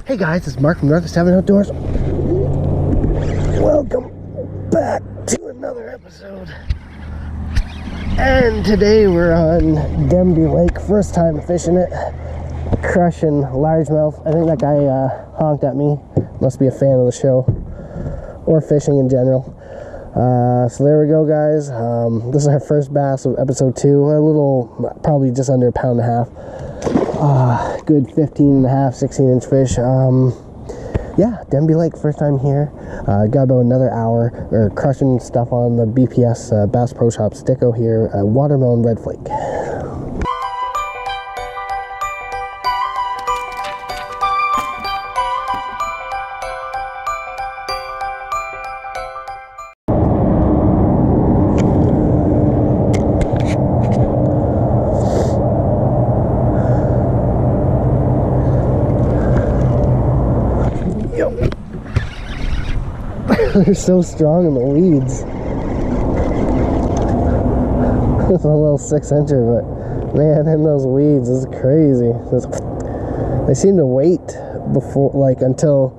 Hey guys, it's Mark from North 7 Outdoors. Welcome back to another episode. And today we're on Denbigh Lake. First time fishing it. Crushing largemouth. I think that guy honked at me. Must be a fan of the show. Or fishing in general. So there we go, guys. This is our first bass of episode 2. A little, probably just under a pound and a half. Good 15 and a half, 16 inch fish. Yeah, Denbigh Lake, first time here. Got about another hour. We're crushing stuff on the BPS Bass Pro Shop Sticko here. Watermelon red flake. They're so strong in the weeds. It's a little 6-incher, but man, in those weeds is crazy. They seem to wait before, like, until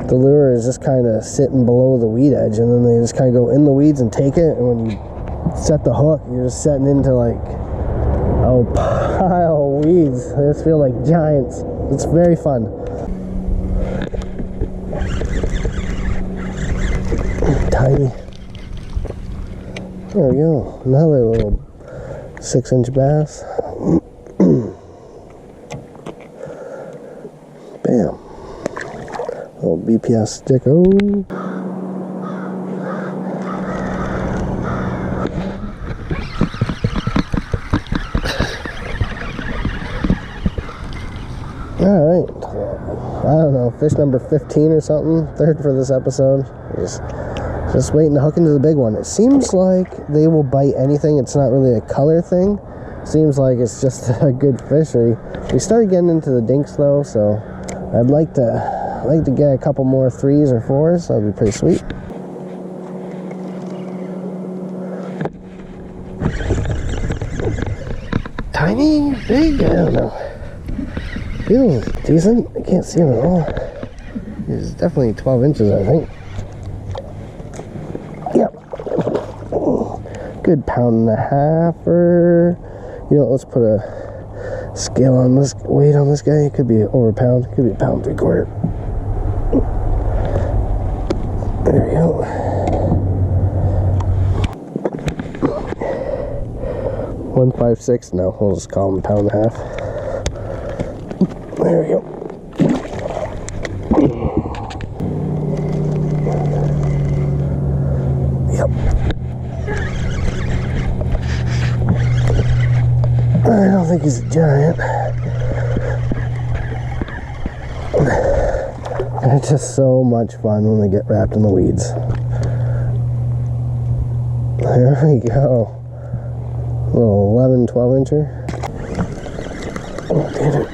the lure is just kind of sitting below the weed edge, and then they just kind of go in the weeds and take it. And when you set the hook, you're just setting into like a pile of weeds. They just feel like giants. It's very fun. Tiny. There we go. Another little 6-inch bass. Bam. Little BPS Sticko. Alright. I don't know. Fish number 15 or something. Third for this episode. Just waiting to hook into the big one. It seems like they will bite anything. It's not really a color thing. Seems like it's just a good fishery. We started getting into the dinks though, so I'd like to get a couple more 3s or 4s. That'd be pretty sweet. Tiny, big, I don't know. Feels decent. I can't see him at all. He's definitely 12 inches, I think. Good pound and a half, or you know, let's put a scale on this, weight on this guy. It could be over a pound, it could be a pound 3/4. There we go. 156. No, we'll just call him a pound and a half. There we go. Yep. I don't think he's a giant. It's just so much fun when they get wrapped in the weeds. There we go. A little 11, 12 incher. Oh, damn it.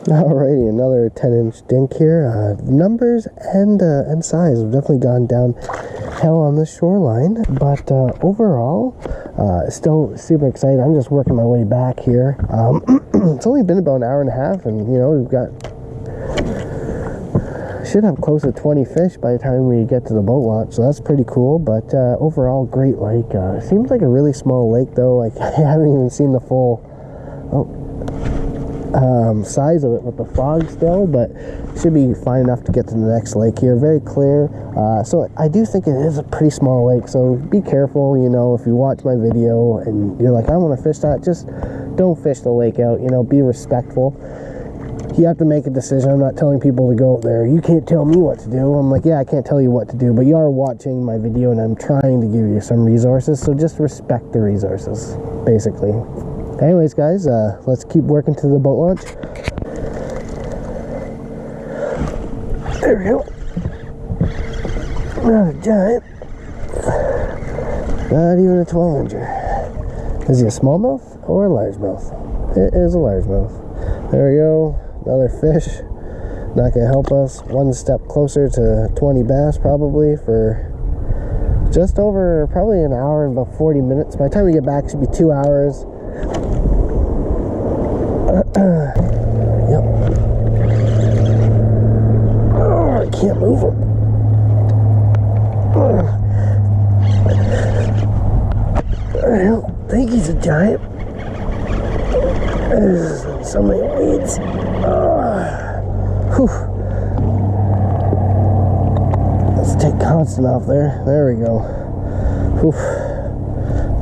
Alrighty, another 10-inch dink here. Numbers and size have definitely gone down hell on this shoreline, but overall still super excited. I'm just working my way back here. It's only been about an hour and a half, and you know, we've got should have close to 20 fish by the time we get to the boat launch, so that's pretty cool. But overall, great lake. Seems like a really small lake though. Like, I haven't even seen the full size of it with the fog still, but should be fine enough to get to the next lake here. Very clear. So I do think it is a pretty small lake, so be careful. You know, if you watch my video and you're like, I want to fish that, just don't fish the lake out. You know, be respectful. You have to make a decision. I'm not telling people to go out there. You can't tell me what to do. I'm like, yeah, I can't tell you what to do, but you are watching my video and I'm trying to give you some resources, so just respect the resources, basically. Anyways, guys, let's keep working to the boat launch. There we go. Not a giant. Not even a 12-incher. Is he a smallmouth or a largemouth? It is a largemouth. There we go. Another fish. Not going to help us. One step closer to 20 bass probably for just over probably an hour and about 40 minutes. By the time we get back, it should be 2 hours. Yep. Oh, I can't move him. I don't think he's a giant. There's so many weeds. Whew. Let's take Constant off there. There we go. Whew.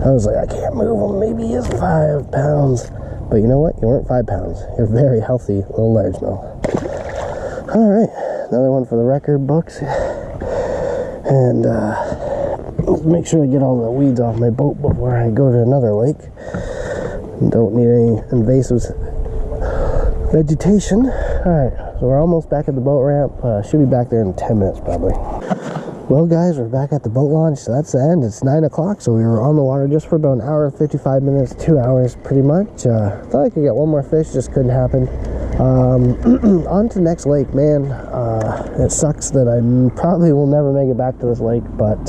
I was like, I can't move him. Maybe he is 5 pounds. But you know what? You weren't 5 pounds. You're very healthy little largemouth. Alright, another one for the record books. And let's make sure I get all the weeds off my boat before I go to another lake. Don't need any invasive vegetation. Alright, so we're almost back at the boat ramp. Should be back there in 10 minutes probably. Well guys, we're back at the boat launch, so that's the end. It's 9 o'clock, so we were on the water just for about an hour and 55 minutes, 2 hours pretty much. Thought I could get one more fish, just couldn't happen. On to the next lake, man. It sucks that I probably will never make it back to this lake, but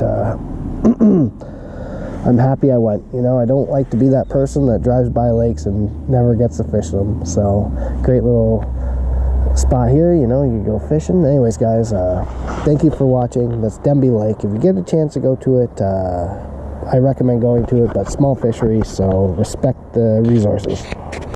I'm happy I went. You know, I don't like to be that person that drives by lakes and never gets to fish them. So, great little spot here, you know, you can go fishing. Anyways guys, thank you for watching. That's Denbigh Lake. If you get a chance to go to it, I recommend going to it, but small fishery, so respect the resources.